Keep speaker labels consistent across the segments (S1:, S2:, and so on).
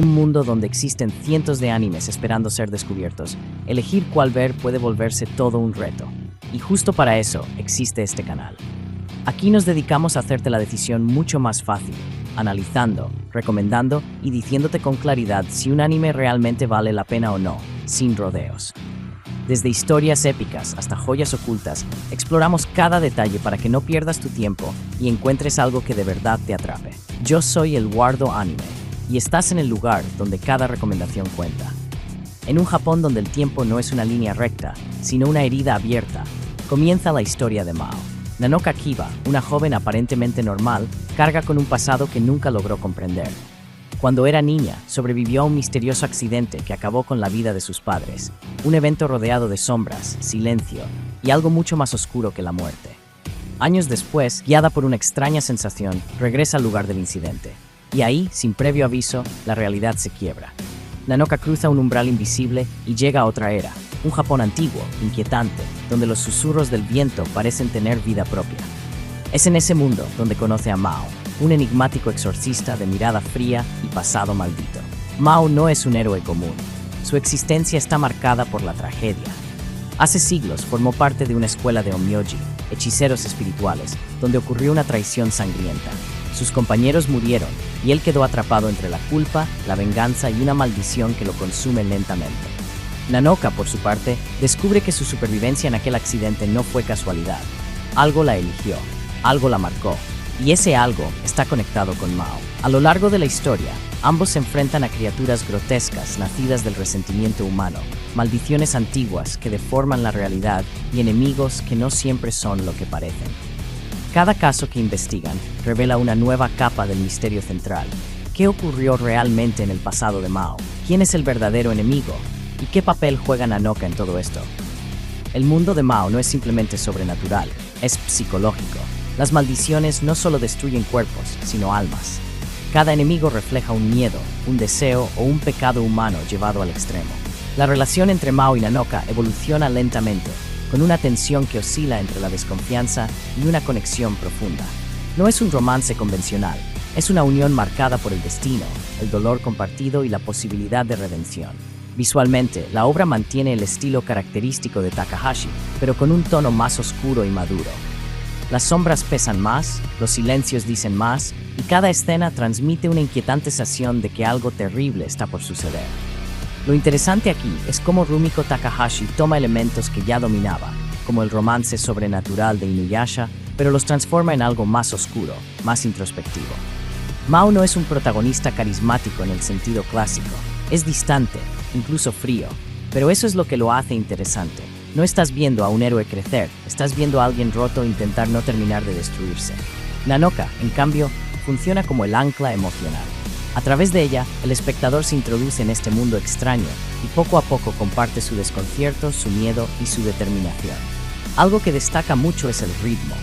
S1: un mundo donde existen cientos de animes esperando ser descubiertos, elegir cuál ver puede volverse todo un reto. Y justo para eso existe este canal. Aquí nos dedicamos a hacerte la decisión mucho más fácil, analizando, recomendando y diciéndote con claridad si un anime realmente vale la pena o no, sin rodeos. Desde historias épicas hasta joyas ocultas, exploramos cada detalle para que no pierdas tu tiempo y encuentres algo que de verdad te atrape. Yo soy el Wardo Anime, y estás en el lugar donde cada recomendación cuenta. En un Japón donde el tiempo no es una línea recta, sino una herida abierta, comienza la historia de Mao. Nanoka Kiba, una joven aparentemente normal, carga con un pasado que nunca logró comprender. Cuando era niña, sobrevivió a un misterioso accidente que acabó con la vida de sus padres, un evento rodeado de sombras, silencio y algo mucho más oscuro que la muerte. Años después, guiada por una extraña sensación, regresa al lugar del incidente. Y ahí, sin previo aviso, la realidad se quiebra. Nanoka cruza un umbral invisible y llega a otra era, un Japón antiguo, inquietante, donde los susurros del viento parecen tener vida propia. Es en ese mundo donde conoce a Mao, un enigmático exorcista de mirada fría y pasado maldito. Mao no es un héroe común. Su existencia está marcada por la tragedia. Hace siglos formó parte de una escuela de onmyoji, hechiceros espirituales, donde ocurrió una traición sangrienta. Sus compañeros murieron y él quedó atrapado entre la culpa, la venganza y una maldición que lo consume lentamente. Nanoka, por su parte, descubre que su supervivencia en aquel accidente no fue casualidad. Algo la eligió, algo la marcó, y ese algo está conectado con Mao. A lo largo de la historia, ambos se enfrentan a criaturas grotescas nacidas del resentimiento humano, maldiciones antiguas que deforman la realidad y enemigos que no siempre son lo que parecen. Cada caso que investigan revela una nueva capa del misterio central. ¿Qué ocurrió realmente en el pasado de Mao? ¿Quién es el verdadero enemigo? ¿Y qué papel juega Nanoka en todo esto? El mundo de Mao no es simplemente sobrenatural, es psicológico. Las maldiciones no solo destruyen cuerpos, sino almas. Cada enemigo refleja un miedo, un deseo o un pecado humano llevado al extremo. La relación entre Mao y Nanoka evoluciona lentamente, con una tensión que oscila entre la desconfianza y una conexión profunda. No es un romance convencional, es una unión marcada por el destino, el dolor compartido y la posibilidad de redención. Visualmente, la obra mantiene el estilo característico de Takahashi, pero con un tono más oscuro y maduro. Las sombras pesan más, los silencios dicen más, y cada escena transmite una inquietante sensación de que algo terrible está por suceder. Lo interesante aquí es cómo Rumiko Takahashi toma elementos que ya dominaba, como el romance sobrenatural de Inuyasha, pero los transforma en algo más oscuro, más introspectivo. Mao no es un protagonista carismático en el sentido clásico, es distante, incluso frío, pero eso es lo que lo hace interesante. No estás viendo a un héroe crecer, estás viendo a alguien roto intentar no terminar de destruirse. Nanoka, en cambio, funciona como el ancla emocional. A través de ella, el espectador se introduce en este mundo extraño y poco a poco comparte su desconcierto, su miedo y su determinación. Algo que destaca mucho es el ritmo.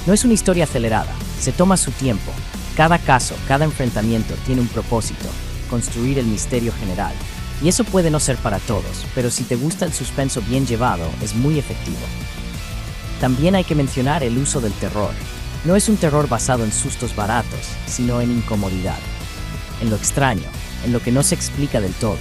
S1: No es una historia acelerada, se toma su tiempo. Cada caso, cada enfrentamiento tiene un propósito, construir el misterio general. Y eso puede no ser para todos, pero si te gusta el suspenso bien llevado, es muy efectivo. También hay que mencionar el uso del terror. No es un terror basado en sustos baratos, sino en incomodidad, en lo extraño, en lo que no se explica del todo.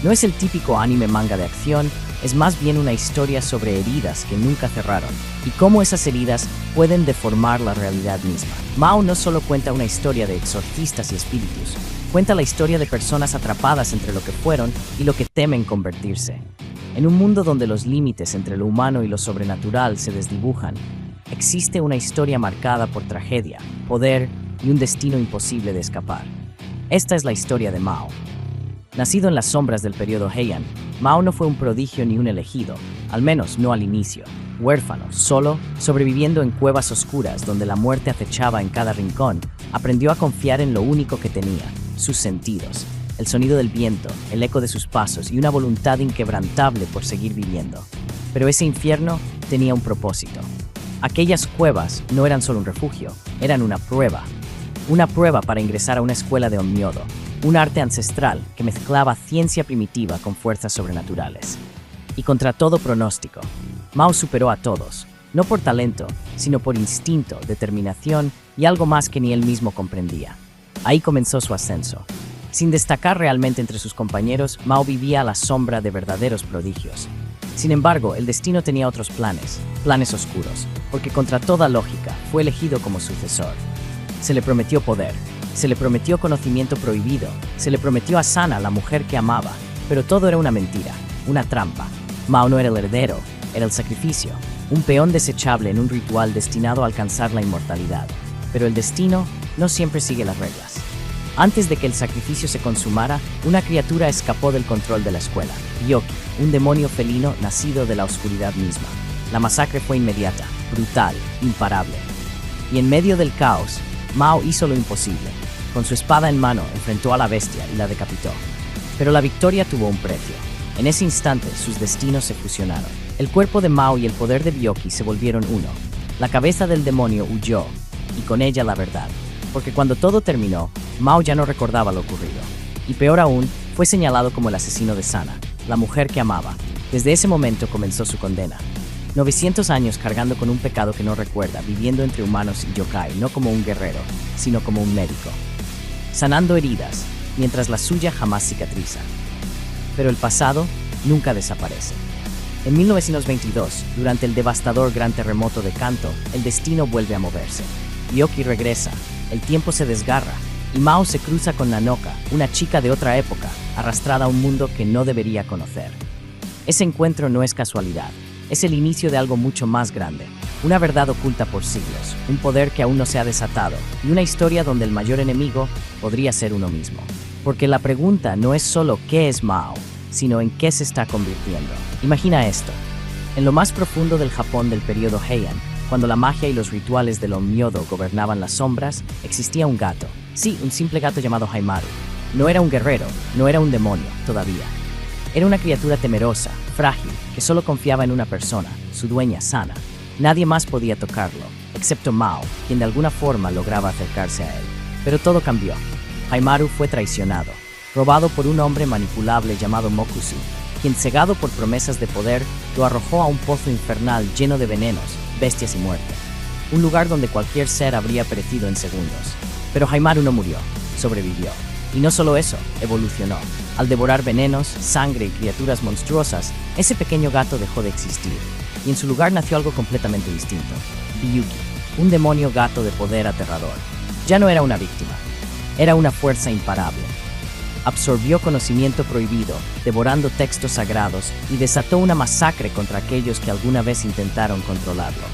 S1: No es el típico anime manga de acción, es más bien una historia sobre heridas que nunca cerraron, y cómo esas heridas pueden deformar la realidad misma. Mao no solo cuenta una historia de exorcistas y espíritus, cuenta la historia de personas atrapadas entre lo que fueron y lo que temen convertirse. En un mundo donde los límites entre lo humano y lo sobrenatural se desdibujan, existe una historia marcada por tragedia, poder y un destino imposible de escapar. Esta es la historia de Mao. Nacido en las sombras del periodo Heian, Mao no fue un prodigio ni un elegido, al menos no al inicio. Huérfano, solo, sobreviviendo en cuevas oscuras donde la muerte acechaba en cada rincón, aprendió a confiar en lo único que tenía, sus sentidos, el sonido del viento, el eco de sus pasos y una voluntad inquebrantable por seguir viviendo. Pero ese infierno tenía un propósito. Aquellas cuevas no eran solo un refugio, eran una prueba para ingresar a una escuela de onmyodo, un arte ancestral que mezclaba ciencia primitiva con fuerzas sobrenaturales. Y contra todo pronóstico, Mao superó a todos, no por talento, sino por instinto, determinación y algo más que ni él mismo comprendía. Ahí comenzó su ascenso. Sin destacar realmente entre sus compañeros, Mao vivía a la sombra de verdaderos prodigios. Sin embargo, el destino tenía otros planes, planes oscuros, porque contra toda lógica fue elegido como sucesor. Se le prometió poder, se le prometió conocimiento prohibido, se le prometió a Sana, la mujer que amaba, pero todo era una mentira, una trampa. Mao no era el heredero, era el sacrificio, un peón desechable en un ritual destinado a alcanzar la inmortalidad. Pero el destino no siempre sigue las reglas. Antes de que el sacrificio se consumara, una criatura escapó del control de la escuela, Byoki, un demonio felino nacido de la oscuridad misma. La masacre fue inmediata, brutal, imparable. Y en medio del caos, Mao hizo lo imposible. Con su espada en mano, enfrentó a la bestia y la decapitó. Pero la victoria tuvo un precio. En ese instante, sus destinos se fusionaron. El cuerpo de Mao y el poder de Byoki se volvieron uno. La cabeza del demonio huyó, y con ella la verdad. Porque cuando todo terminó, Mao ya no recordaba lo ocurrido. Y peor aún, fue señalado como el asesino de Sana, la mujer que amaba. Desde ese momento comenzó su condena. 900 años cargando con un pecado que no recuerda, viviendo entre humanos y yokai, no como un guerrero, sino como un médico. Sanando heridas, mientras la suya jamás cicatriza. Pero el pasado nunca desaparece. En 1922, durante el devastador gran terremoto de Kanto, el destino vuelve a moverse. Byoki regresa, el tiempo se desgarra, y Mao se cruza con Nanoka, una chica de otra época, arrastrada a un mundo que no debería conocer. Ese encuentro no es casualidad, es el inicio de algo mucho más grande, una verdad oculta por siglos, un poder que aún no se ha desatado, y una historia donde el mayor enemigo podría ser uno mismo. Porque la pregunta no es solo ¿qué es Mao?, sino en qué se está convirtiendo. Imagina esto. En lo más profundo del Japón del periodo Heian, cuando la magia y los rituales del Onmyodo gobernaban las sombras, existía un gato. Sí, un simple gato llamado Haimaru. No era un guerrero, no era un demonio, todavía. Era una criatura temerosa, frágil, que solo confiaba en una persona, su dueña Sana. Nadie más podía tocarlo, excepto Mao, quien de alguna forma lograba acercarse a él. Pero todo cambió. Haimaru fue traicionado, robado por un hombre manipulable llamado Mokusu, quien, cegado por promesas de poder, lo arrojó a un pozo infernal lleno de venenos, bestias y muerte. Un lugar donde cualquier ser habría perecido en segundos. Pero Haimaru no murió, sobrevivió. Y no solo eso, evolucionó. Al devorar venenos, sangre y criaturas monstruosas, ese pequeño gato dejó de existir. Y en su lugar nació algo completamente distinto. Biyuki, un demonio gato de poder aterrador. Ya no era una víctima. Era una fuerza imparable. Absorbió conocimiento prohibido, devorando textos sagrados, y desató una masacre contra aquellos que alguna vez intentaron controlarlo.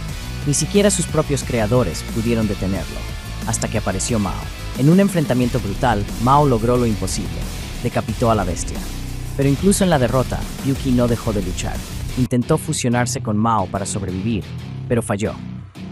S1: Ni siquiera sus propios creadores pudieron detenerlo, hasta que apareció Mao. En un enfrentamiento brutal, Mao logró lo imposible, decapitó a la bestia. Pero incluso en la derrota, Byoki no dejó de luchar. Intentó fusionarse con Mao para sobrevivir, pero falló.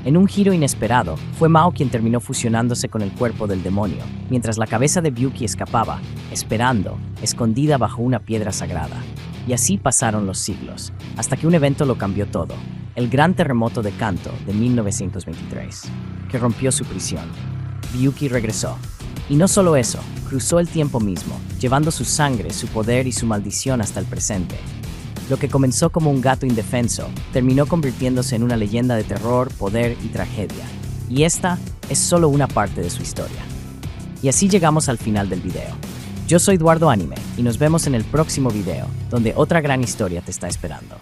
S1: En un giro inesperado, fue Mao quien terminó fusionándose con el cuerpo del demonio, mientras la cabeza de Byoki escapaba, esperando, escondida bajo una piedra sagrada. Y así pasaron los siglos, hasta que un evento lo cambió todo, el gran terremoto de Kanto de 1923, que rompió su prisión. Byoki regresó. Y no solo eso, cruzó el tiempo mismo, llevando su sangre, su poder y su maldición hasta el presente. Lo que comenzó como un gato indefenso, terminó convirtiéndose en una leyenda de terror, poder y tragedia. Y esta es solo una parte de su historia. Y así llegamos al final del video. Yo soy Eduardo Anime, y nos vemos en el próximo video, donde otra gran historia te está esperando.